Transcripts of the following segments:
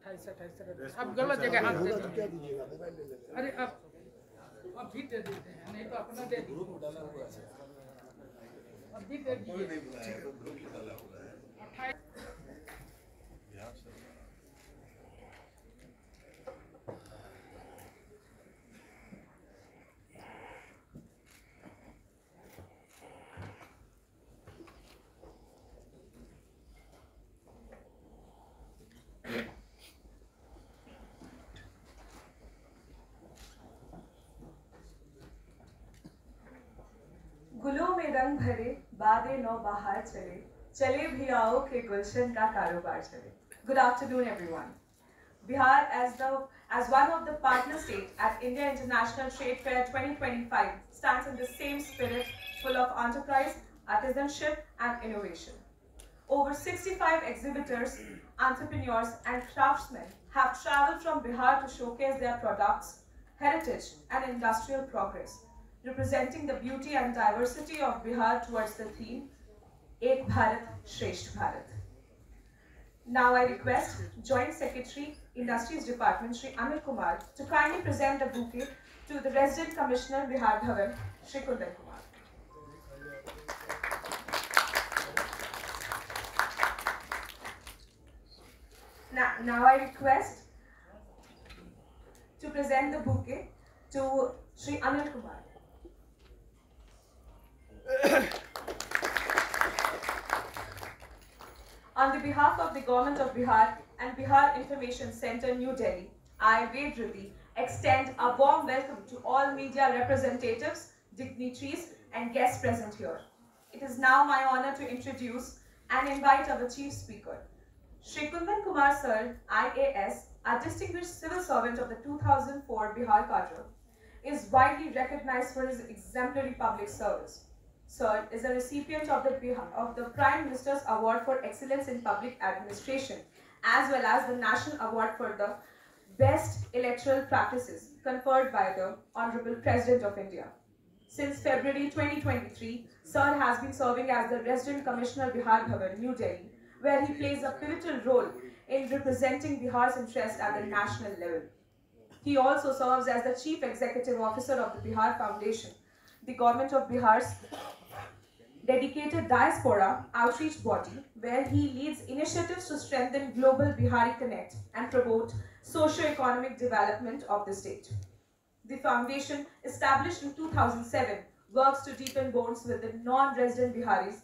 28 अब गलत जगह हाथ दे दीजिएगा, मोबाइल ले लेंगे। अरे अब भी दे देते हैं, नहीं तो अपना दे दीजिए, अब भी दे दीजिए। गुलों में रंग भरे बादे नौ बाहर चले, चले भी आओ के गुलशन का कारोबार चले. Good afternoon, everyone. Bihar, as one of the partner states at India International Trade Fair 2025, stands in the same spirit, full of enterprise, artisanship, and innovation. Over 65 exhibitors, entrepreneurs, and craftsmen have traveled from Bihar to showcase their products, heritage, and industrial progress, representing the beauty and diversity of Bihar towards the theme, Ek Bharat, Shresht Bharat. Now I request Joint Secretary, Industries Department, Shri Anil Kumar, to kindly present the bouquet to the Resident Commissioner, Bihar Bhavan, Shri Kundan Kumar. Now I request to present the bouquet to Shri Anil Kumar. On the behalf of the Government of Bihar and Bihar Information Center, New Delhi, I, Vedruti, extend a warm welcome to all media representatives, dignitaries, and guests present here. It is now my honor to introduce and invite our Chief Speaker, Shri Kundan Kumar Sir, IAS, a distinguished civil servant of the 2004 Bihar cadre, is widely recognized for his exemplary public service. Sir is a recipient of the Prime Minister's Award for Excellence in Public Administration, as well as the National Award for the Best Electoral Practices conferred by the Honorable President of India. Since February 2023, Sir has been serving as the Resident Commissioner Bihar Bhavan, New Delhi, where he plays a pivotal role in representing Bihar's interest at the national level. He also serves as the Chief Executive Officer of the Bihar Foundation, the Government of Bihar's dedicated diaspora outreach body, where he leads initiatives to strengthen global Bihari Connect and promote socio-economic development of the state. The foundation, established in 2007, works to deepen bonds with the non-resident Biharis,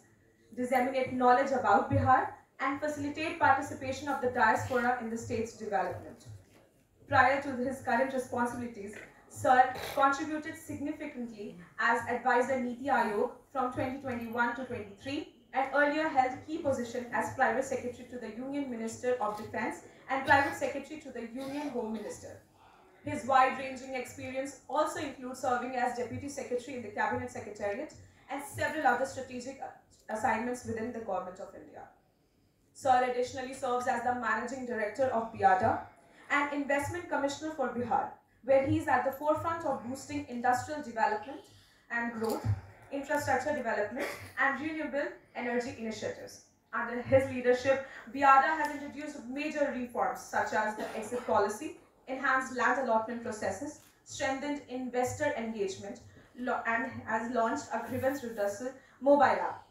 disseminate knowledge about Bihar, and facilitate participation of the diaspora in the state's development. Prior to his current responsibilities, Sir contributed significantly as advisor Niti Aayog from 2021 to 23, and earlier held key position as Private Secretary to the Union Minister of Defence and Private Secretary to the Union Home Minister. His wide-ranging experience also includes serving as Deputy Secretary in the Cabinet Secretariat and several other strategic assignments within the Government of India. Sir additionally serves as the Managing Director of BIADA and Investment Commissioner for Bihar, where he is at the forefront of boosting industrial development and growth, infrastructure development, and renewable energy initiatives. Under his leadership, BIADA has introduced major reforms such as the exit policy, enhanced land allotment processes, strengthened investor engagement, and has launched a grievance redressal mobile app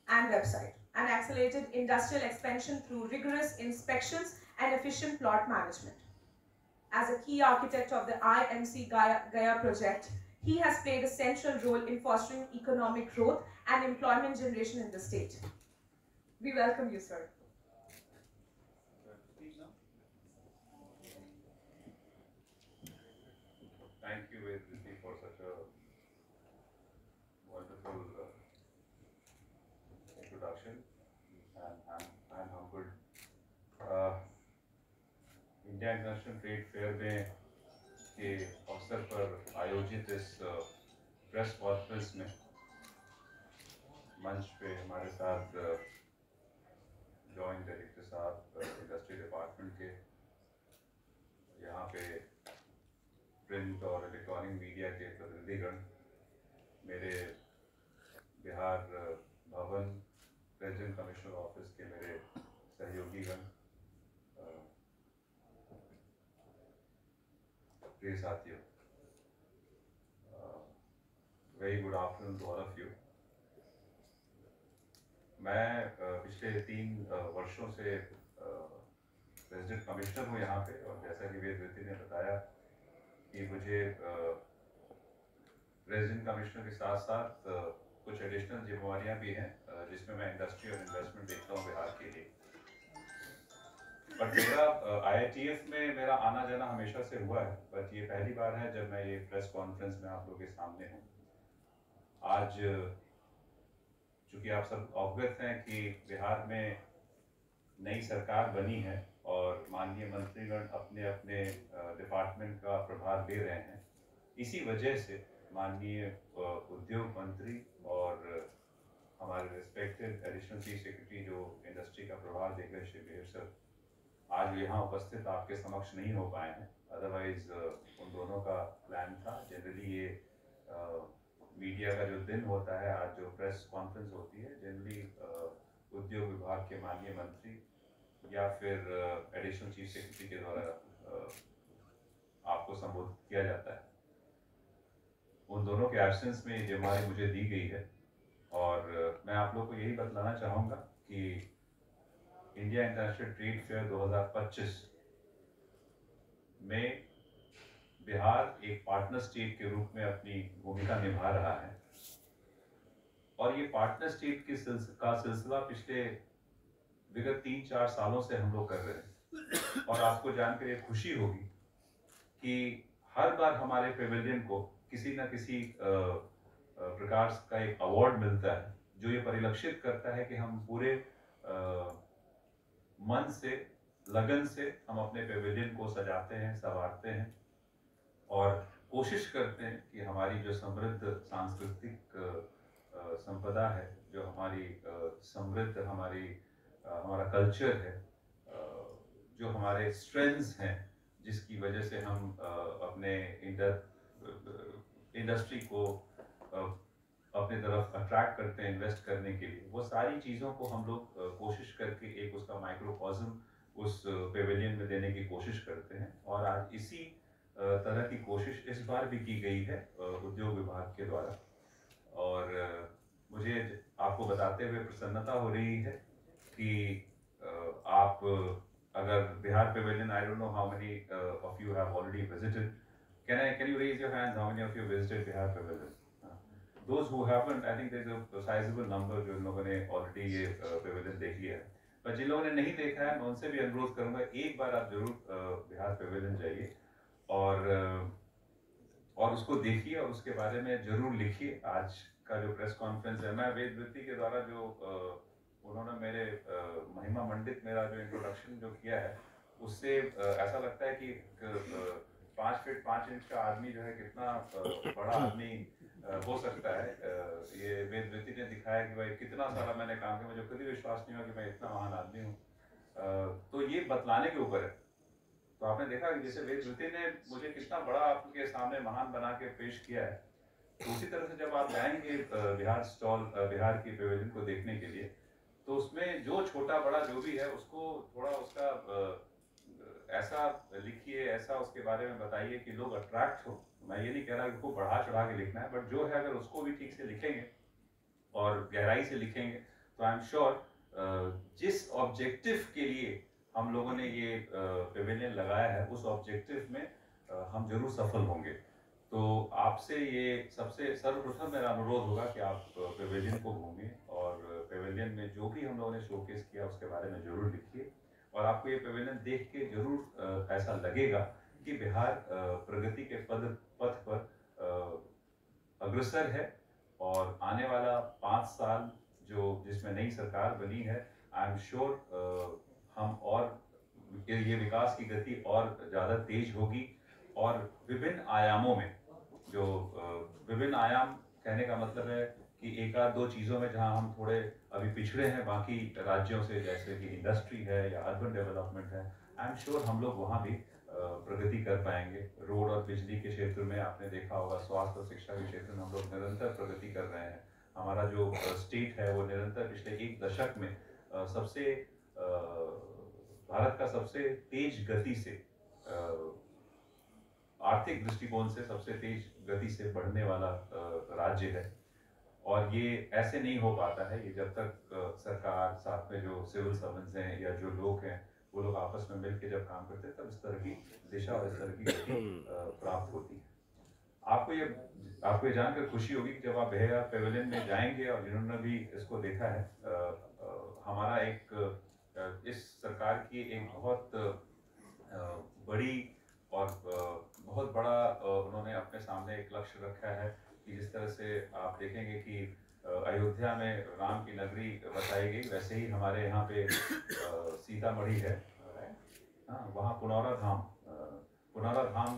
and website, and accelerated industrial expansion through rigorous inspections and efficient plot management. As a key architect of the IMC Gaya project, he has played a central role in fostering economic growth and employment generation in the state. We welcome you, sir. Thank you, Vedruti, for such a wonderful introduction, and I'm humbled. India international trade fair में के अवसर पर आयोजित इस press conference में मंच पे हमारे साथ जॉइंट डायरेक्टर साहब इंडस्ट्री डिपार्टमेंट के, यहाँ पे प्रिंट और इलेक्ट्रॉनिक मीडिया के प्रतिनिधिगण, मेरे बिहार भवन प्रेसिडेंट कमिश्नर ऑफिस के मेरे सहयोगीगण, प्रिय साथियों, very good afternoon to all of you. मैं पिछले 3 वर्षों से रेजिडेंट कमिश्नर हूँ यहाँ पे, और जैसा कि वेदवती ने बताया कि मुझे रेजिडेंट कमिश्नर के साथ साथ कुछ एडिशनल जिम्मेवारियाँ भी हैं, जिसमें मैं इंडस्ट्री और इन्वेस्टमेंट देखता हूँ बिहार के लिए। बट मेरा IITF में मेरा आना जाना हमेशा से हुआ है, बट ये पहली बार है जब मैं ये प्रेस कॉन्फ्रेंस में आप लोगों के सामने हूँ। आज चूँकि आप सब अवगत हैं कि बिहार में नई सरकार बनी है और माननीय मंत्रीगण अपने अपने डिपार्टमेंट का प्रभार ले रहे हैं, इसी वजह से माननीय उद्योग मंत्री और हमारे रिस्पेक्टेड एडिशनल चीफ सेक्रेटरी जो इंडस्ट्री का प्रभार देख रहे हैं श्री मिहिर सर, आज यहाँ उपस्थित आपके समक्ष नहीं हो पाए हैं। अदरवाइज उन दोनों का प्लान था। जनरली ये मीडिया का जो दिन होता है, आज जो प्रेस कॉन्फ्रेंस होती है, जनरली उद्योग विभाग के माननीय मंत्री या फिर एडिशनल चीफ सेक्रेटरी के द्वारा आपको संबोधित किया जाता है। उन दोनों के एब्सेंस में ये जिम्मेदारी मुझे दी गई है, और मैं आप लोग को यही बतलाना चाहूँगा कि इंडिया इंटरनेशनल ट्रेड फेयर 2025 में बिहार एक पार्टनर स्टेट के रूप में अपनी भूमिका निभा रहा है, और ये पार्टनर स्टेट का सिलसिला पिछले विगत 3-4 सालों से हम लोग कर रहे हैं। और आपको जानकर ये खुशी होगी कि हर बार हमारे पेविलियन को किसी न किसी प्रकार का एक अवार्ड मिलता है, जो ये परिलक्षित करता है कि हम पूरे मन से, लगन से हम अपने पेविलियन को सजाते हैं, संवारते हैं, और कोशिश करते हैं कि हमारी जो समृद्ध सांस्कृतिक संपदा है, जो हमारी समृद्ध हमारा कल्चर है, जो हमारे स्ट्रेंथ्स हैं, जिसकी वजह से हम अपने इंडस्ट्री को अपने तरफ अट्रैक्ट करते हैं इन्वेस्ट करने के लिए, वो सारी चीज़ों को हम लोग कोशिश करके एक उसका माइक्रोकॉज्म उस पेविलियन में देने की कोशिश करते हैं। और आज इसी तरह की कोशिश इस बार भी की गई है उद्योग विभाग के द्वारा, और मुझे आपको बताते हुए प्रसन्नता हो रही है कि आप अगर Bihar Pavilion, I don't know how many of you have already visited. Can you raise your hands? How many of you visited Bihar Pavilion? Those who haven't, I think there's a sizable number जो लोगों ने already ये Pavilion देख लिया है। पर जिन लोगों ने नहीं देखा है, मैं उनसे भी अनुरोध करूंगा, एक बार आप जरूर बिहार पेविलियन जाइए और उसको देखिए और उसके बारे में जरूर लिखिए। आज का जो प्रेस कॉन्फ्रेंस है, मैं वेदवती के द्वारा जो उन्होंने मेरे महिमा मंडित मेरा जो इंट्रोडक्शन जो किया है, उससे ऐसा लगता है कि 5 फीट 5 इंच का आदमी जो है कितना बड़ा आदमी हो सकता है। ये वेदवती ने दिखाया कि भाई कितना सारा मैंने काम किया, मुझे खुद ही विश्वास नहीं हुआ कि मैं इतना महान आदमी हूँ। तो ये बतलाने के ऊपर है। तो आपने देखा कि जैसे वेदवती ने मुझे कितना बड़ा आपके सामने महान बना के पेश किया है, तो उसी तरह से जब आप जाएंगे बिहार की पेविलियन को देखने के लिए, तो उसमें जो छोटा बड़ा जो भी है, उसको थोड़ा उसका ऐसा लिखिए, ऐसा उसके बारे में बताइए कि लोग अट्रैक्ट हो। मैं ये नहीं कह रहा कि उसको बढ़ा चढ़ा के लिखना है, बट जो है अगर उसको भी ठीक से लिखेंगे और गहराई से लिखेंगे, तो आई एम श्योर जिस ऑब्जेक्टिव के लिए हम लोगों ने ये पेविलियन लगाया है, उस ऑब्जेक्टिव में हम जरूर सफल होंगे। तो आपसे ये सबसे सर्वप्रथम मेरा अनुरोध होगा कि आप पेविलियन को घूमिए और पेविलियन में जो भी हम लोगों ने शोकेस किया उसके बारे में जरूर लिखिए, और आपको ये पेविलियन देख के जरूर ऐसा लगेगा कि बिहार प्रगति के पथ पर अग्रसर है, और आने वाला 5 साल जिसमें नई सरकार बनी है, आई एम श्योर हम और ये विकास की गति और ज़्यादा तेज होगी, और विभिन्न आयामों में विभिन्न आयाम कहने का मतलब है कि एक आध 2 चीज़ों में जहां हम थोड़े अभी पिछड़े हैं बाकी राज्यों से, जैसे कि इंडस्ट्री है या अर्बन डेवलपमेंट है, आई एम श्योर हम लोग वहां भी प्रगति कर पाएंगे। रोड और बिजली के क्षेत्र में आपने देखा होगा, स्वास्थ्य और शिक्षा के क्षेत्र में हम लोग निरंतर प्रगति कर रहे हैं। हमारा जो स्टेट है वो निरंतर पिछले 1 दशक में भारत का सबसे तेज गति से आर्थिक दृष्टिकोण से सबसे तेज गति से बढ़ने वाला राज्य है। और ये ऐसे नहीं हो पाता है, ये जब तक सरकार, साथ में जो सिविल सर्वेंट्स हैं या जो लोग हैं, वो लोग आपस में मिलकर जब काम करते हैं, तब इस तरह की दिशा और इस तरह की गति प्राप्त होती है। आपको ये आपको ये जानकर खुशी होगी कि जब आप बेहया पेविलियन में जाएंगे, और जिन्होंने भी इसको देखा है, हमारा एक इस सरकार की एक बहुत बड़ी और बहुत बड़ा उन्होंने अपने सामने एक लक्ष्य रखा है कि जिस तरह से आप देखेंगे कि अयोध्या में राम की नगरी बसाई गई, वैसे ही हमारे यहाँ पे सीतामढ़ी है, हाँ, वहाँ पुनौरा धाम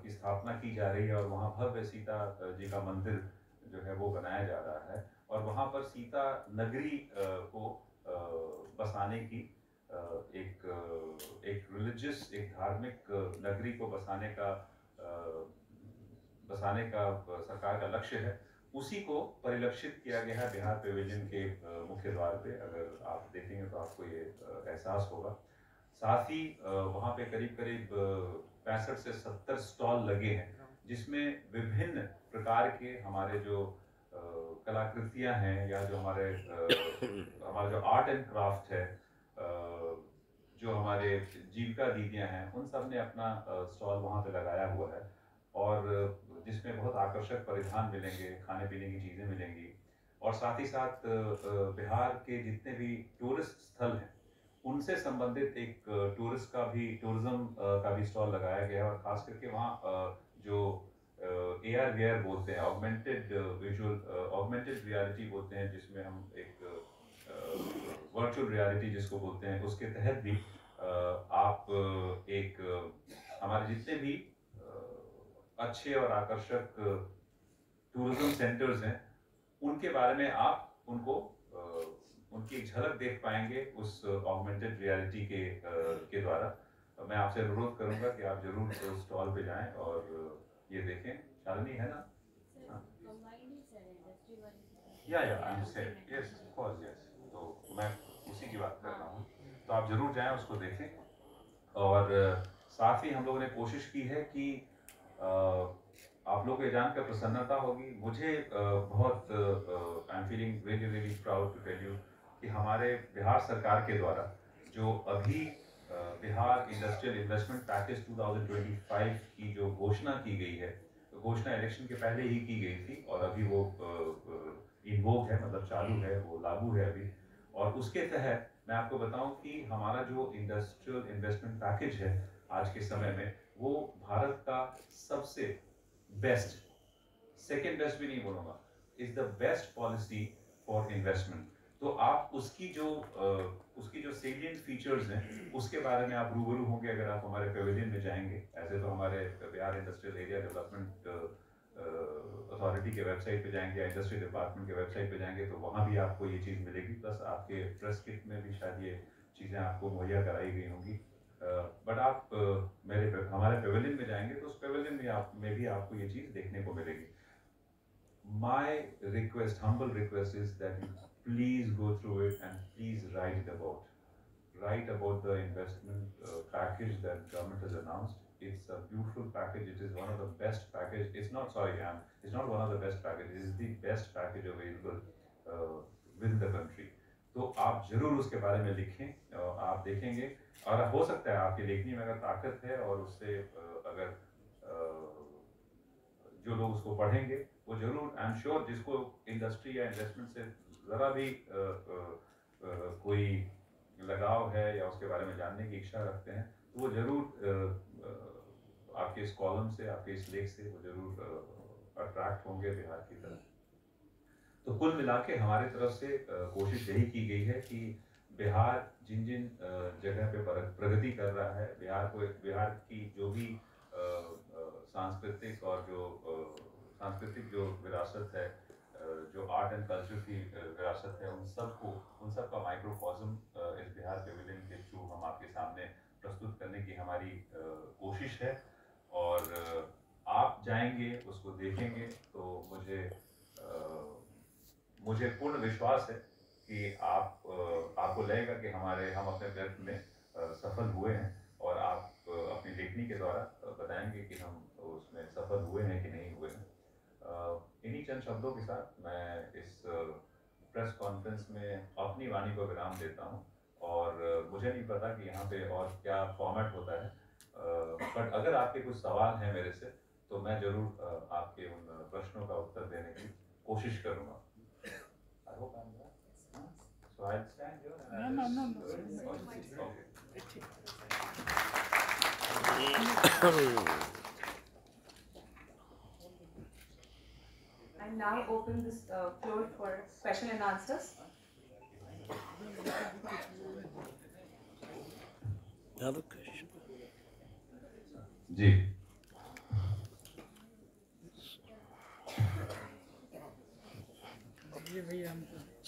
की स्थापना की जा रही है, और वहाँ भव्य सीता जी का मंदिर जो है वो बनाया जा रहा है, और वहाँ पर सीता नगरी को बसाने की एक रिलीजियस, एक धार्मिक नगरी को बसाने का सरकार का लक्ष्य है। उसी को परिलक्षित किया गया है बिहार पेविलियन के मुख्य द्वार पे। अगर आप देखेंगे तो आपको ये एहसास होगा। साथ ही वहाँ पे करीब करीब 65 से 70 स्टॉल लगे हैं, जिसमें विभिन्न प्रकार के हमारे जो कलाकृतियां हैं, या जो हमारा जो आर्ट एंड क्राफ्ट है, जो हमारे जीविका दीदियां हैं, उन सब ने अपना स्टॉल वहाँ पे लगाया हुआ है, और जिसमें बहुत आकर्षक परिधान मिलेंगे, खाने पीने की चीज़ें मिलेंगी, और साथ ही साथ बिहार के जितने भी टूरिस्ट स्थल हैं उनसे संबंधित एक टूरिज्म का भी स्टॉल लगाया गया है। और खास करके वहाँ जो AR VR बोलते हैं, ऑगमेंटेड रियलिटी बोलते हैं, जिसमें हम एक वर्चुअल रियलिटी जिसको बोलते हैं, उसके तहत भी आप हमारे जितने भी अच्छे और आकर्षक टूरिज्म सेंटर्स हैं, उनके बारे में आप उनकी एक झलक देख पाएंगे उस ऑगमेंटेड रियलिटी के द्वारा। मैं आपसे अनुरोध करूंगा कि आप जरूर उस स्टॉल पे जाएं और ये देखें। शालिनी है ना? या I am said yes, of course yes. तो मैं उसी की बात कर रहा हूँ, तो आप जरूर जाएं, उसको देखें। और साथ ही हम लोगों ने कोशिश की है कि आप लोगों को ये जानकर प्रसन्नता होगी, मुझे बहुत I am feeling really really proud to tell you कि हमारे बिहार सरकार के द्वारा जो अभी बिहार इंडस्ट्रियल इन्वेस्टमेंट पैकेज 2025 की जो घोषणा की गई है, तो घोषणा इलेक्शन के पहले ही की गई थी, और अभी वो इन्वोक है, मतलब चालू है, वो लागू है अभी। और उसके तहत मैं आपको बताऊं कि हमारा जो इंडस्ट्रियल इन्वेस्टमेंट पैकेज है आज के समय में, वो भारत का सबसे बेस्ट, सेकेंड बेस्ट भी नहीं बोलूंगा, is the best policy for investment. तो आप उसकी जो सेलिएंट फीचर्स हैं, उसके बारे में आप रूबरू होंगे अगर आप हमारे पेविलियन में जाएंगे। ऐसे तो हमारे Bihar industrial area development authority के वेबसाइट पे जाएंगे, या इंडस्ट्री डिपार्टमेंट के वेबसाइट पे जाएंगे, तो वहाँ भी आपको ये चीज़ मिलेगी, प्लस आपके प्रेस किट में भी शायद ये चीज़ें आपको मुहैया कराई गई होंगी। बट आप हमारे पेविलियन में जाएंगे तो उस पेविलियन में भी आपको ये चीज़ देखने को मिलेगी। My request, humble request, is that you please go through it and please write about the investment package that government has announced. It's a beautiful package. It is one of the best package. It's not one of the best packages. It is the best package available within the country. तो आप जरूर उसके बारे में लिखें, आप देखेंगे, और हो सकता है आपकी लेखनी में अगर ताकत है, और उससे अगर जो लोग उसको पढ़ेंगे वो जरूर, आई एम श्योर, जिसको इंडस्ट्री या इन्वेस्टमेंट से ज़रा भी कोई लगाव है या उसके बारे में जानने की इच्छा रखते हैं, तो वो जरूर आपके इस कॉलम से, आपके इस लेख से वो जरूर अट्रैक्ट होंगे बिहार की तरफ। तो कुल मिला के हमारे तरफ से कोशिश यही की गई है कि बिहार जिन जिन जगह पे प्रगति कर रहा है, बिहार की जो भी सांस्कृतिक जो विरासत है, जो आर्ट एंड कल्चर की विरासत है, उन सब का माइक्रोकॉज्म इस बिहार पेविलियन के थ्रू हम आपके सामने प्रस्तुत करने की हमारी कोशिश है। और आप जाएंगे, उसको देखेंगे, तो मुझे पूर्ण विश्वास है कि आपको लगेगा कि हम अपने प्रयत्न में सफल हुए हैं, और आप अपनी लेखनी के द्वारा बताएंगे कि हम उसमें सफल हुए हैं कि नहीं हुए हैं। इन्हीं चंद शब्दों के साथ मैं इस प्रेस कॉन्फ्रेंस में अपनी वाणी को विराम देता हूँ। और मुझे नहीं पता कि यहाँ पे और क्या फॉर्मेट होता है, बट अगर आपके कुछ सवाल हैं मेरे से तो मैं जरूर आपके उन प्रश्नों का उत्तर देने की कोशिश करूँगा। I hope I'm there. So I'll stand here and I'll just... Okay. I now open this floor for question and answers. Another question. जी।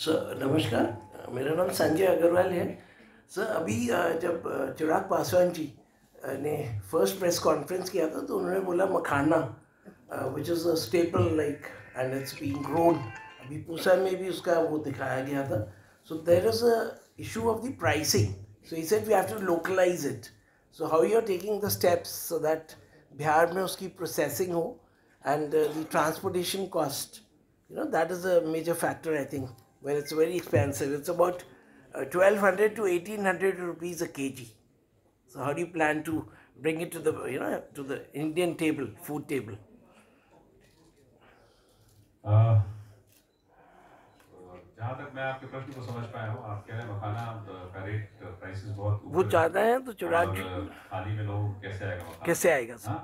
सर नमस्कार, मेरा नाम संजय अग्रवाल है। सर अभी जब चिराग पासवान जी ने फर्स्ट प्रेस कॉन्फ्रेंस किया था तो उन्होंने बोला makhana which is a staple like and it's being grown. अभी पूसा में भी उसका वो दिखाया गया था। So there is a issue of the pricing, so he said we have to localise it. So how you are taking the steps so that Bihar में उसकी प्रोसेसिंग हो and the transportation cost, you know, that is a major factor, I think, when it's very expensive. It's about 1200 to 1800 rupees a kg. So how do you plan to bring it to the, you know, to the Indian table, food table? जहाँ तक मैं आपके प्रश्न को समझ पाया हूँ, आप कह रहे हैं मखाना का रेट प्राइसेस बहुत वो ज़्यादा है तो चिराग थाली में लोग कैसे आएगा मखाना? कैसे आएगा सर? हाँ,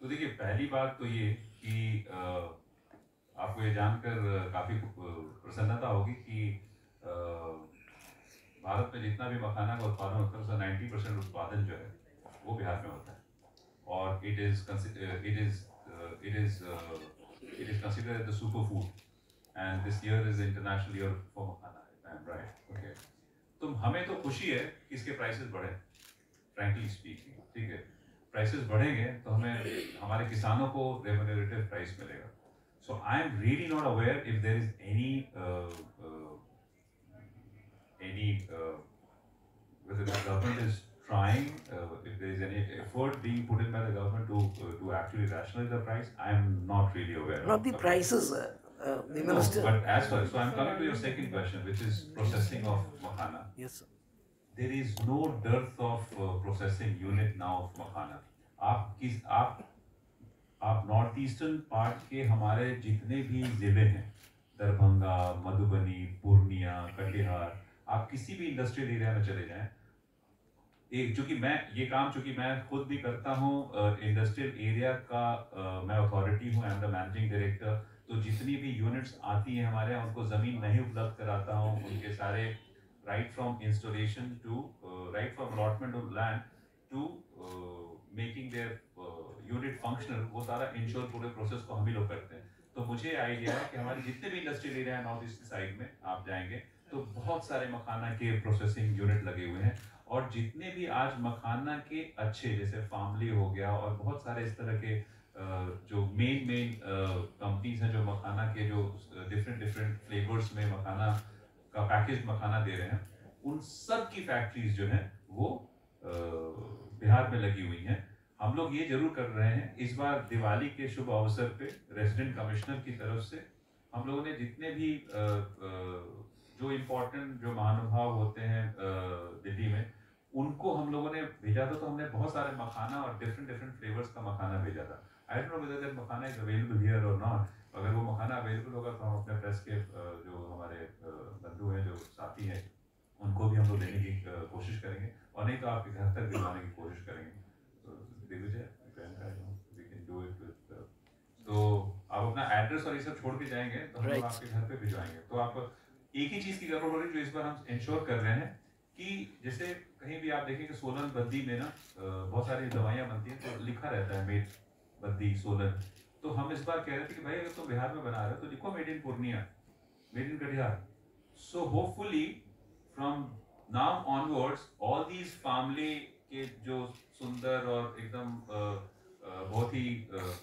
तो देखिए पहली बात तो ये कि आपको ये जानकर काफ़ी प्रसन्नता होगी कि भारत में जितना भी मखाना का उत्पादन होता है उसका 90% उत्पादन जो है वो बिहार में होता है। और it is considered the superfood, and this year is the international year for makhana, if I am right. Okay. तो हमें तो खुशी है कि इसके प्राइसेस बढ़े, frankly speaking, ठीक है। प्राइसेस बढ़ेंगे तो हमें हमारे किसानों को रेम्यूनरेटिव प्राइस मिलेगा। So I am really not aware if there is any whether the government is trying, if there is any effort being put in by the government to actually rationalize the price. I am not really aware. Not the prices, the minister. No, but as far, so I am coming to your second question, which is processing of makhana. Yes, sir. There is no dearth of processing unit now of makhana. आप north eastern part के हमारे जितने भी ज़िले हैं, दरभंगा, मधुबनी, पूर्णिया, कटिहार, आप किसी भी इंडस्ट्रियल एरिया में चले जाएं, एक चूँकि मैं खुद भी करता हूँ इंडस्ट्रियल एरिया का, मैं अथॉरिटी हूँ, I am the managing director, तो जितनी भी यूनिट्स आती हैं हमारे यहाँ उनको ज़मीन नहीं उपलब्ध कराता हूँ, उनके सारे right from installation to right from allotment of land to making their unit functional, वो सारा इंश्योर पूरे प्रोसेस को हम ही लोग करते हैं। तो मुझे आइडिया है कि हमारे जितने भी इंडस्ट्रियल एरिया है नॉर्थ ईस्ट साइड में आप जाएंगे तो बहुत सारे मखाना के प्रोसेसिंग यूनिट लगे हुए हैं, और जितने भी आज मखाना के अच्छे जैसे फार्मली हो गया और बहुत सारे इस तरह के जो मेन कंपनीज हैं जो मखाना के जो डिफरेंट फ्लेवर्स में मखाना का पैकेज मखाना दे रहे हैं, उन सब की फैक्ट्रीज जो हैं वो बिहार में लगी हुई हैं। हम लोग ये जरूर कर रहे हैं, इस बार दिवाली के शुभ अवसर पे रेजिडेंट कमिश्नर की तरफ से हम लोगों ने जितने भी जो इम्पोर्टेंट जो महानुभाव होते हैं दिल्ली में, उनको हम लोगों ने भेजा था। तो हमने बहुत सारे मखाना और डिफरेंट फ्लेवर्स का मखाना भेजा था। I don't know whether that makhana is available here और नॉट। अगर वो मखाना अवेलेबल होगा तो हम अपने प्रेस के जो हमारे बंधु हैं, जो साथी हैं, उनको भी हम लोग देने की कोशिश करेंगे, और नहीं तो आपके घर तक भिजवाने की कोशिश करेंगे। तो आप अपना एड्रेस और ये सब छोड़ के जाएंगे तो हम लोग आपके घर पे भिजवाएंगे। तो आप एक ही चीज की गड़बड़ हो रही है जो इस बार हम इंश्योर कर रहे हैं कि जैसे कहीं भी आप देखेंगे सोलन बद्दी में ना बहुत सारी दवाइयाँ बनती हैं तो लिखा रहता है मेड बद्दी सोलन। तो हम इस बार कह रहे थे कि भाई अगर तुम बिहार में बना रहे हो तो लिखो made in Purnia, made in Katihar. So hopefully from now onwards all these family के जो सुंदर और एकदम बहुत ही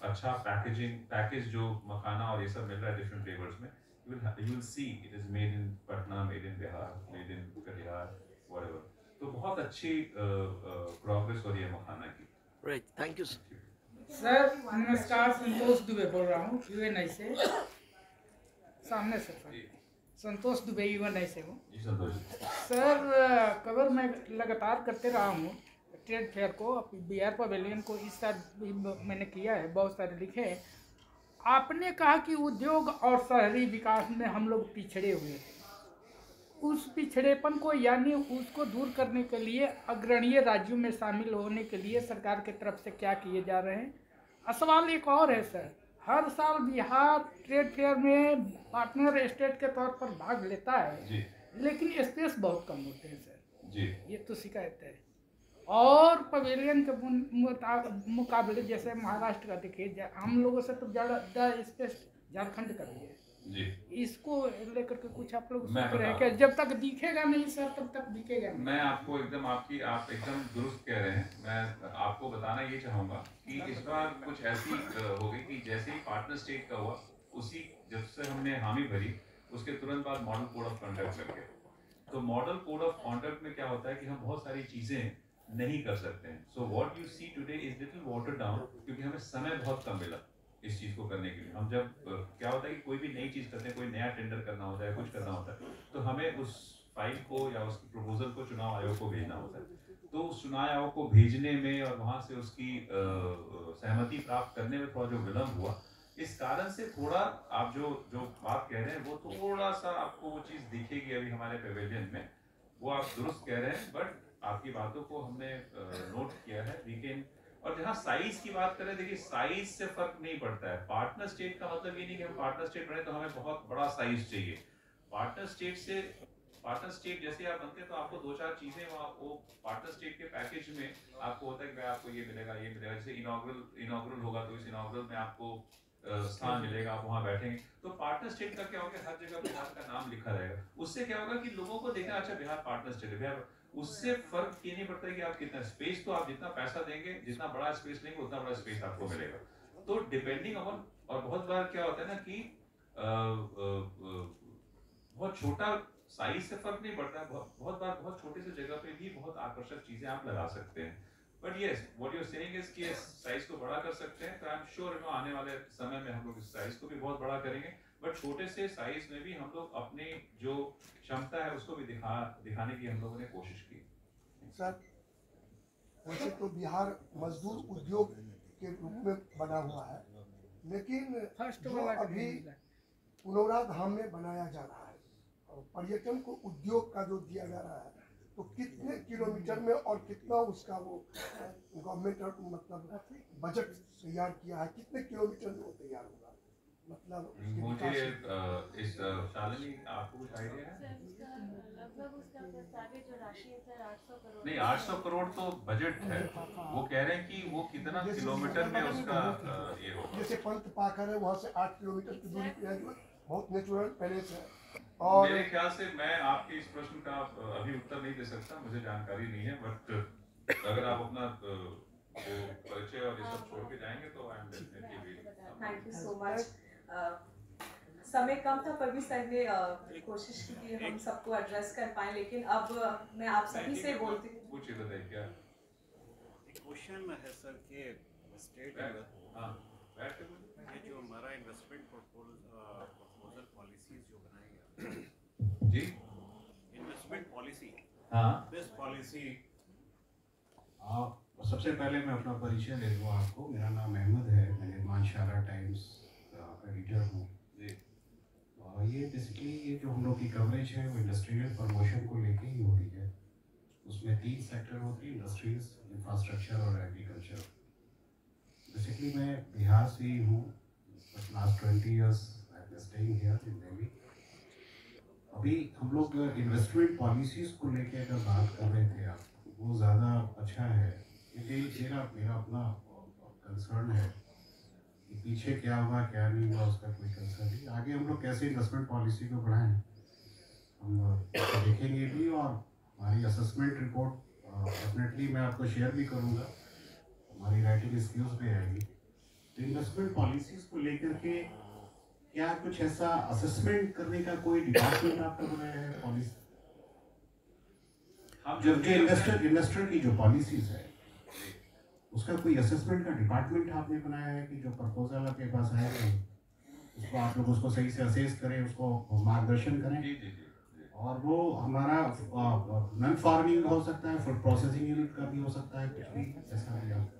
अच्छा पैकेज जो मखाना और ये सब मिल रहा है डिफरेंट फ्लेवर्स में, you will see it is made in Patna, made in Bihar, made in Katihar, whatever. तो बहुत अच्छी प्रोग्रेस हो रही है मखाना की। Right, thank you sir. Sir नमस्कार, संतोष दुबे बोल रहा हूँ यूएनआई से, सामने से सर, संतोष दुबे यूएनआई से हूँ। जी संतोष। सर कवर मैं लगातार करते रहा हूँ ट्रेड फेयर को, बिहार पवेलियन को इस साल भी मैंने किया है, बहुत सारे लिखे हैं। आपने कहा कि उद्योग और शहरी विकास में हम लोग पिछड़े हुए थे, उस पिछड़ेपन को यानी उसको दूर करने के लिए अग्रणीय राज्यों में शामिल होने के लिए सरकार की तरफ से क्या किए जा रहे हैं। सवाल एक और है सर, हर साल बिहार ट्रेड फेयर में पार्टनर स्टेट के तौर पर भाग लेता है जी। लेकिन स्पेस बहुत कम होते हैं सर जी। ये तो शिकायत है। और पवेलियन के मुकाबले जैसे महाराष्ट्र का देखिए, हम लोगों से तो ज़्यादा स्पेस झारखंड का भी है जी। इसको लेकर के कुछ आप लोग मैं सोच रहे हैं बता कि जब तक दिखेगा नहीं सर तब तक दिखेगा नहीं। मैं आपको एकदम आप एकदम दुरुस्त कह रहे हैं। मैं आपको बताना ये चाहूँगा कि इस बार कुछ ऐसी हो गई कि जैसे ही पार्टनर स्टेट का हुआ, उसी जब से हमने हामी भरी उसके तुरंत बाद मॉडल कोड ऑफ कंडक्ट लग गया। तो मॉडल कोड ऑफ कंडक्ट में क्या होता है कि हम बहुत सारी चीज़ें नहीं कर सकते हैं। So what you see today is little water down, क्योंकि हमें समय बहुत कम मिला इस चीज़ को करने के लिए। हम जब क्या होता है कि कोई भी नई चीज़ करते हैं, कोई नया टेंडर करना होता है, कुछ करना होता है, तो हमें उस फाइल को या उस प्रपोजल को चुनाव आयोग को भेजना होता है। तो उस चुनाव आयोग को भेजने में और वहाँ से उसकी सहमति प्राप्त करने में थोड़ा जो विलम्ब हुआ, इस कारण से थोड़ा आप जो बात कह रहे हैं वो थोड़ा सा आपको वो चीज़ दिखेगी अभी हमारे पेवेलियन में, वो आप दुरुस्त कह रहे हैं। बट आपकी बातों को हमने नोट किया है। वीकेंड और जहाँ साइज की बात करें, देखिए साइज से फर्क नहीं पड़ता है। पार्टनर स्टेट का मतलब ये नहीं कि हम पार्टनर स्टेट बने तो हमें बहुत बड़ा साइज चाहिए। पार्टनर स्टेट जैसे आप बनते हैं तो आपको दो चार चीजें वो पार्टनर स्टेट के पैकेज में आपको होता है कि भाई आपको ये मिलेगा ये मिलेगा। जैसे इनॉग्रल होगा तो इस इनॉग्रल में आपको स्थान मिलेगा, आप वहाँ बैठेंगे। तो पार्टनर स्टेट का क्या होगा, हर जगह बिहार का नाम लिखा रहेगा। उससे क्या होगा कि लोगों को देखना, अच्छा बिहार पार्टनर स्टेट है, बिहार। उससे फर्क ये नहीं पड़ता है कि आप कितना स्पेस, तो आप जितना पैसा देंगे, जितना बड़ा स्पेस लेंगे उतना बड़ा स्पेस आपको मिलेगा। तो डिपेंडिंग अपॉन, और बहुत बार क्या होता है ना कि बहुत छोटा साइज से फर्क नहीं पड़ता है। बहुत बार बहुत छोटे से जगह पे भी बहुत आकर्षक चीजें आप लगा सकते हैं। But yes, what you are saying is कि साइज को बड़ा कर सकते हैं। तो आई एम श्योर आने वाले समय में हम लोग इस साइज को भी बहुत बड़ा करेंगे। बट छोटे से साइज में भी हम लोग अपनी जो क्षमता है उसको भी दिखाने की हम लोगों ने कोशिश की। सर वैसे तो बिहार मजदूर उद्योग के रूप में बना हुआ है, लेकिन जो अभी पुनौरा धाम में बनाया जा रहा है और पर्यटन को उद्योग का जो दिया जा रहा है, तो कितने किलोमीटर में और कितना उसका वो गवर्नमेंट मतलब बजट तैयार किया है, कितने किलोमीटर में वो तैयार होगा? मतलब मुझे इस शालिनी आपको कुछ आइडिया है? लगभग उसका प्रस्तावित जो राशि है सर 800 करोड़। नहीं, 800 करोड़ तो बजट है। वो कह रहे हैं कि वो कितना किलोमीटर में उसका ये होगा। जैसे पंत पाकर है, वहाँ से 8 किलोमीटर की दूरी पे है, बहुत नेचुरल पैलेस है। और मेरे ख्याल से मैं आपके इस प्रश्न का अभी उत्तर नहीं दे सकता, मुझे जानकारी नहीं है। बट अगर आप अपना परिचय और ये सब छोड़ के जाएंगे तो I am definitely. Thank you so much. समय कम था पर भी सर ने कोशिश की कि हम सबको एड्रेस कर पाए, लेकिन अब मैं आप सभी से बोलती हूँ। पूछिए बताइए क्या क्वेश्चन है सर के स्टेट ये जो हमारा इन्वेस्टमेंट प्रपोजल पॉलिसीज जो बनाएंगे जी, इन्वेस्टमेंट पॉलिसी, हाँ दिस पॉलिसी। आप सबसे पहले मैं अपना परिचय दे दूँ आपको। मेरा नाम अहमद है, मैं निर्माणशाला टाइम्स का एडिटर हूँ। ये बेसिकली ये जो हम लोग की कवरेज है वो इंडस्ट्रियल प्रमोशन को लेके ही होती है। उसमें 3 सेक्टर होती है, इंडस्ट्रीज, इंफ्रास्ट्रक्चर और एग्रीकल्चर। बेसिकली मैं बिहार से ही हूँ, last 20 years I am staying here in Delhi. अभी हम लोग इन्वेस्टमेंट पॉलिसीज़ को लेके अगर बात कर रहे थे आप, वो ज़्यादा अच्छा है क्योंकि मेरा अपना कंसर्न है कि पीछे क्या हुआ क्या नहीं हुआ उसका कोई कंसर्न नहीं। आगे हम लोग कैसे इन्वेस्टमेंट पॉलिसी को बढ़ाएं हम देखेंगे भी, और हमारी असेसमेंट रिपोर्ट डेफिनेटली मैं आपको शेयर भी करूँगा, हमारी राइटिंग स्किल्स पे आएगी। तो इन्वेस्टमेंट पॉलिसीज़ को लेकर के क्या कुछ ऐसा असेसमेंट करने का कोई डिपार्टमेंट आप कर रहे हैं पॉलिसी? हम जबकि इन्वेस्टर की जो पॉलिसीज है उसका कोई असेसमेंट का डिपार्टमेंट आपने बनाया है कि जो प्रपोजल आपके पास आया है उसको आप लोग उसको सही से असेस करें, उसको मार्गदर्शन करें? जी जी जी जी। और वो हमारा नॉन फार्मिंग हो सकता है, फूड प्रोसेसिंग यूनिट का भी हो सकता है, कुछ भी ऐसा भी आप।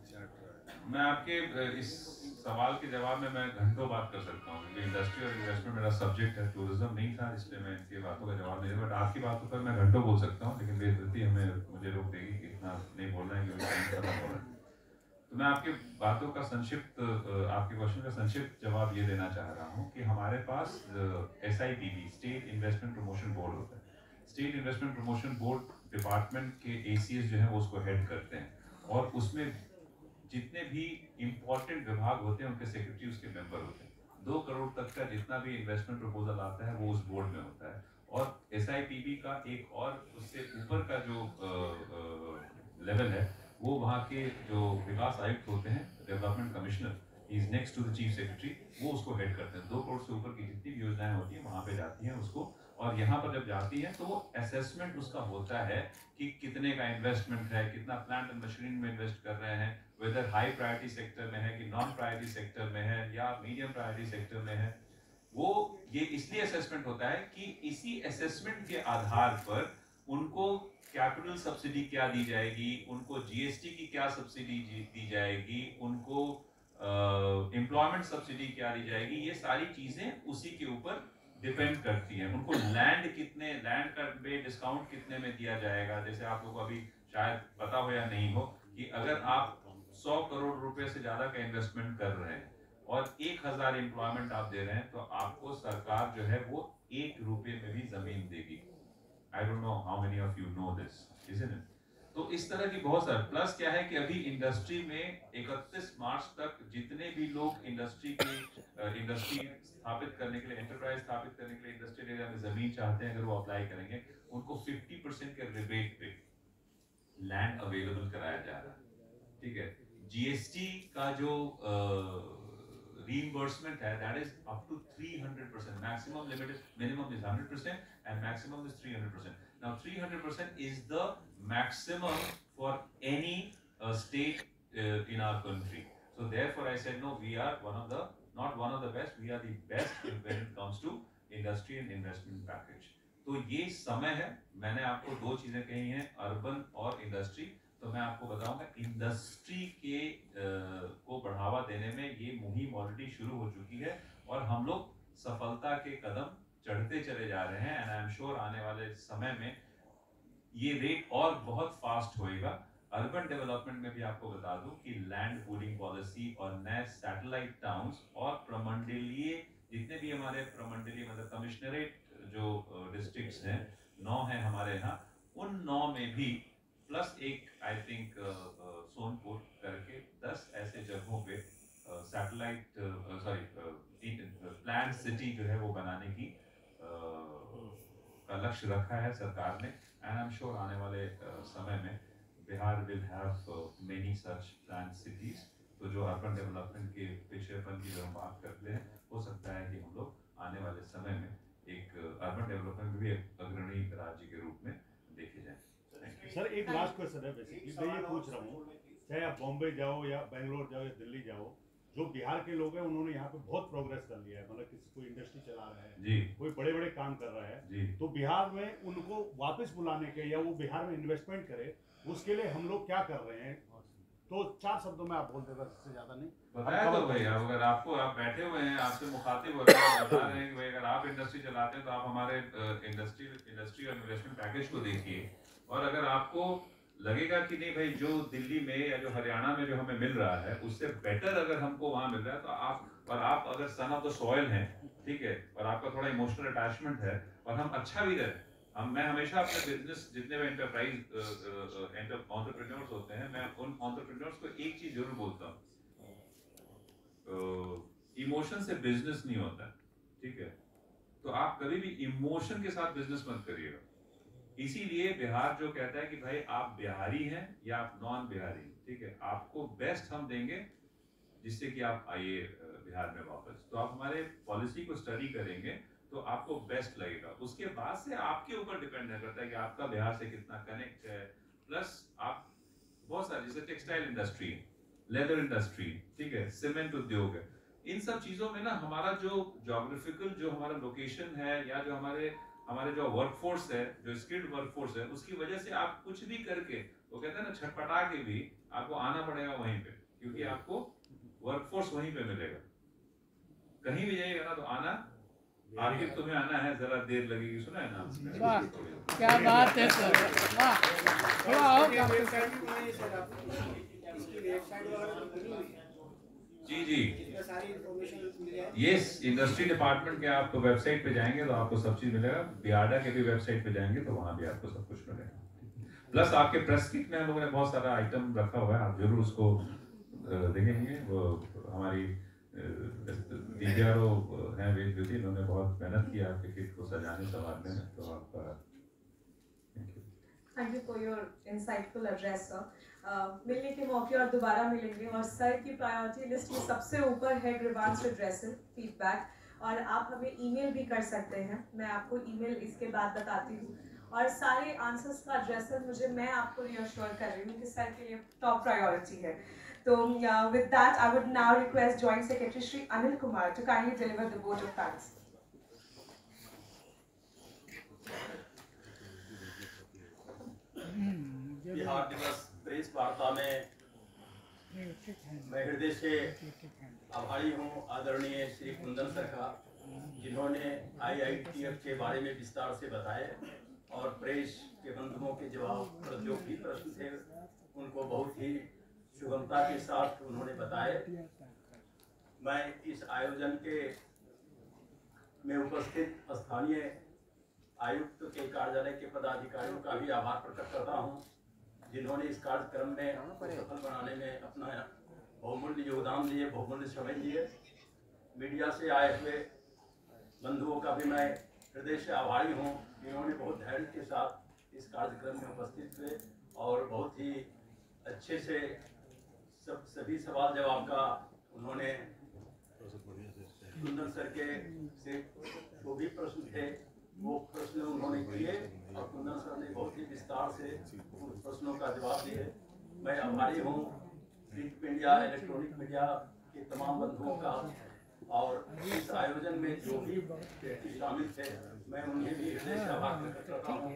मैं आपके इस सवाल के जवाब में मैं घंटों बात कर सकता हूँ, क्योंकि इंडस्ट्री और इन्वेस्टमेंट मेरा सब्जेक्ट है, टूरिज्म नहीं था, इसलिए मैं इनकी बातों का जवाब नहीं दूँ। बट आपकी बातों पर मैं घंटों बोल सकता हूँ, लेकिन बेइज्जती मुझे रोक देगी कि इतना नहीं बोलना है, क्योंकि टाइम खत्म हो रहा है। तो मैं आपकी बातों का संक्षिप्त, आपके क्वेश्चन का संक्षिप्त जवाब ये देना चाह रहा हूँ कि हमारे पास SIPB, estate investment promotion board होता है। Estate investment promotion board department के ACS जो है वो उसको हेड करते हैं, और उसमें जितने भी इम्पोर्टेंट विभाग होते हैं उनके सेक्रेटरी उसके मेंबर होते हैं। 2 करोड़ तक का जितना भी इन्वेस्टमेंट प्रपोजल आता है वो उस बोर्ड में होता है। और SIPB का एक और उससे ऊपर का जो लेवल है वो वहाँ के जो विकास आयुक्त होते हैं, development commissioner, is next to the chief secretary, वो उसको हेड करते हैं। 2 करोड़ से ऊपर की जितनी भी योजनाएं होती हैं वहाँ पे जाती हैं उसको, और यहाँ पर जब जाती हैं तो वो असेसमेंट उसका होता है कि कितने का इन्वेस्टमेंट है, कितना प्लांट एंड मशीनरी में इन्वेस्ट कर रहे हैं, वेदर हाई प्रायोरिटी सेक्टर में है कि नॉन प्रायोरिटी सेक्टर में है या मीडियम प्रायोरिटी सेक्टर में है। वो ये इसलिए असेसमेंट होता है कि इसी असेसमेंट के आधार पर उनको कैपिटल सब्सिडी क्या दी जाएगी, उनको GST की क्या सब्सिडी दी जाएगी, उनको एम्प्लॉयमेंट सब्सिडी क्या दी जाएगी, ये सारी चीजें उसी के ऊपर डिपेंड करती हैं। उनको लैंड का डिस्काउंट कितने में दिया जाएगा। जैसे आप लोग को अभी शायद पता हो या नहीं हो कि अगर आप 100 करोड़ रुपए से ज्यादा का इन्वेस्टमेंट कर रहे हैं और 1000 एम्प्लॉयमेंट आप दे रहे हैं, तो आपको सरकार जो है वो 1 रुपए में भी जमीन देगी। I don't know how many of you know this, isn't it? तो इस तरह की बहुत सारे प्लस क्या है कि अभी इंडस्ट्री में 31 मार्च तक जितने भी लोग इंडस्ट्री स्थापित करने के लिए, एंटरप्राइज स्थापित करने के लिए इंडस्ट्रियल एरिया में जमीन चाहते हैं, अगर वो अप्लाई करेंगे उनको 50% के रिबेट पे लैंड अवेलेबल कराया जा रहा है। ठीक है, GST का जो reimbursement है, that is up to 300%. Minimum is 100% and maximum is 300%. Now 300% is the maximum for any state in our country. So therefore I said no, we are not one of the best, we are the best when it comes to industry and investment package. तो ये समय है, मैंने आपको 2 चीजें कही हैं, urban और इंडस्ट्री। तो मैं आपको बताऊंगा इंडस्ट्री के को बढ़ावा देने में ये मुहिम ऑलरेडी शुरू हो चुकी है और हम लोग सफलता के कदम चढ़ते चले जा रहे हैं। एंड आई एम श्योर आने वाले समय में ये रेट और बहुत फास्ट होएगा। अर्बन डेवलपमेंट में भी आपको बता दूं कि लैंड पूलिंग पॉलिसी और नए सैटेलाइट टाउन्स और प्रमंडलीय जितने भी हमारे प्रमंडलीय मतलब कमिश्नरेट जो डिस्ट्रिक्ट्स हैं, 9 हैं हमारे यहाँ, उन 9 में भी प्लस एक आई थिंक सोनपुर करके 10 ऐसे जगहों पे सैटेलाइट प्लान सिटी जो है वो बनाने की का लक्ष्य रखा है सरकार ने। एंड आई एम श्योर आने वाले समय में Bihar will have many such plan cities. तो जो अर्बन डेवलपमेंट के पिछड़ेपन की जो हम बात करते हैं, हो सकता है कि हम लोग आने वाले समय में एक अर्बन डेवलपमेंट में भी एक अग्रणी राज्य के रूप में देखे जाए। सर एक लास्ट क्वेश्चन है, बेसिकली मैं ये पूछ रहा हूँ, चाहे आप बॉम्बे जाओ या बेंगलोर जाओ या दिल्ली जाओ, जो बिहार के लोग हैं उन्होंने यहाँ पे बहुत प्रोग्रेस कर लिया है, मतलब किसी कोई इंडस्ट्री चला रहा है जी, कोई बड़े बड़े काम कर रहा है जी, तो बिहार में उनको वापस बुलाने के या वो बिहार में इन्वेस्टमेंट करे, उसके लिए हम लोग क्या कर रहे हैं? तो 4 शब्दों में आप बोल देगा, इससे ज्यादा नहीं। बताया तो भाई, अगर आपको आप बैठे हुए हैं, आपसे मुखातिब हो रहे हैं, बता रहे हैं कि भाई अगर आप इंडस्ट्री चलाते हैं तो आप हमारे इंडस्ट्री और इन्वेस्टमेंट पैकेज को देखिए, और अगर आपको लगेगा कि नहीं भाई जो दिल्ली में या जो हरियाणा में जो हमें मिल रहा है उससे बेटर अगर हमको वहां मिल रहा है, तो आप अगर सन ऑफ द सॉइल हैं, ठीक है, और आपका थोड़ा इमोशनल अटैचमेंट है और हम अच्छा भी रहे, मैं हमेशा अपने बिजनेस जितने भी एंटरप्राइज एंटरप्रेन्योर्स होते हैं, मैं उन एंटरप्रेन्योर्स को एक चीज जरूर बोलता हूँ, इमोशन से बिजनेस नहीं होता है, ठीक है? तो आप कभी भी इमोशन के साथ बिजनेस मत करिएगा। इसीलिए बिहार जो कहता है कि भाई आप बिहारी हैं या आप नॉन बिहारी, ठीक है, आपको बेस्ट हम देंगे जिससे कि आप आइए बिहार में वापस। तो आप हमारे पॉलिसी को स्टडी करेंगे तो आपको बेस्ट लगेगा। उसके बाद से आपके ऊपर डिपेंड करता है कि आपका बिहार से कितना कनेक्ट है। प्लस आप बहुत सारे जैसे टेक्सटाइल इंडस्ट्री, लेदर इंडस्ट्री, ठीक है, सीमेंट उद्योग है, इन सब चीजों में ना हमारा जो ज्योग्राफिकल जो हमारा लोकेशन है या जो हमारे जो वर्कफोर्स है, जो स्किल्ड वर्कफोर्स है, उसकी वजह से आप कुछ भी करके, वो कहते हैं ना छटपटा के भी आपको आना पड़ेगा वहीं पे, क्योंकि आपको वर्कफोर्स वहीं पे मिलेगा। कहीं भी जाइएगा ना तो आना, आखिर तुम्हें आना है, जरा देर लगेगी, सुना है ना? वाह क्या बात है सर, वाह थोड़ा और जी यस, इंडस्ट्री डिपार्टमेंट के आप वेबसाइट पे जाएंगे तो आपको सब चीज मिलेगा, बियाडा के भी वेबसाइट पे जाएंगे तो वहां भी आपको सब कुछ मिलेगा। प्लस आपके प्रेस किट में हम लोगों ने बहुत सारा आइटम रखा हुआ है, आप जरूर उसको देखेंगे। वो हमारी डीआरओ हैं वेद ज्योति, इन्होंने बहुत मेहनत की आपके किट को सजाने संवारने में, तो आपका thank you for your insightful address sir. मिलने के मौके और दोबारा मिलेंगे, और सर की प्रायोरिटी लिस्ट में सबसे ऊपर है ग्रीवांस रिड्रेसल फीडबैक, और आप हमें ईमेल भी कर सकते हैं, मैं आपको ईमेल इसके बाद बताती हूँ। और सारे आंसर्स का एड्रेसल मैं आपको रिअश्योर कर रही हूँ कि सर के लिए टॉप प्रायोरिटी है। तो with that I would now request joint secretary Shri Anil Kumar to kindly deliver the vote of thanks. Bihar दिवस प्रेस वार्ता में मैं हृदय से आभारी हूँ आदरणीय श्री कुंदन सर का, जिन्होंने IITF के बारे में विस्तार से बताए और प्रेस के बंधुओं के जवाब जो भी प्रश्न थे उनको बहुत ही सुगमता के साथ उन्होंने बताए। मैं इस आयोजन के में उपस्थित स्थानीय आयुक्त के कार्यालय के पदाधिकारियों का भी आभार प्रकट करता हूं, जिन्होंने इस कार्यक्रम में सफल बनाने में अपना बहुमूल्य योगदान दिए, बहुमूल्य समय दिए। मीडिया से आए हुए बंधुओं का भी मैं हृदय से आभारी हूं, इन्होंने बहुत धैर्य के साथ इस कार्यक्रम में उपस्थित हुए और बहुत ही अच्छे से सभी सवाल जवाब का उन्होंने कुंदन सर के से जो भी प्रश्न थे वो प्रश्न उन्होंने किए और कुंदन सर ने बहुत ही विस्तार से उन प्रश्नों का जवाब दिए। मैं आभारी हूँ प्रिंट मीडिया, इलेक्ट्रॉनिक मीडिया के तमाम बंधुओं का, और इस आयोजन में जो भी व्यक्ति शामिल थे मैं उन्हें भी हृदय से आभार प्रकट करता हूँ।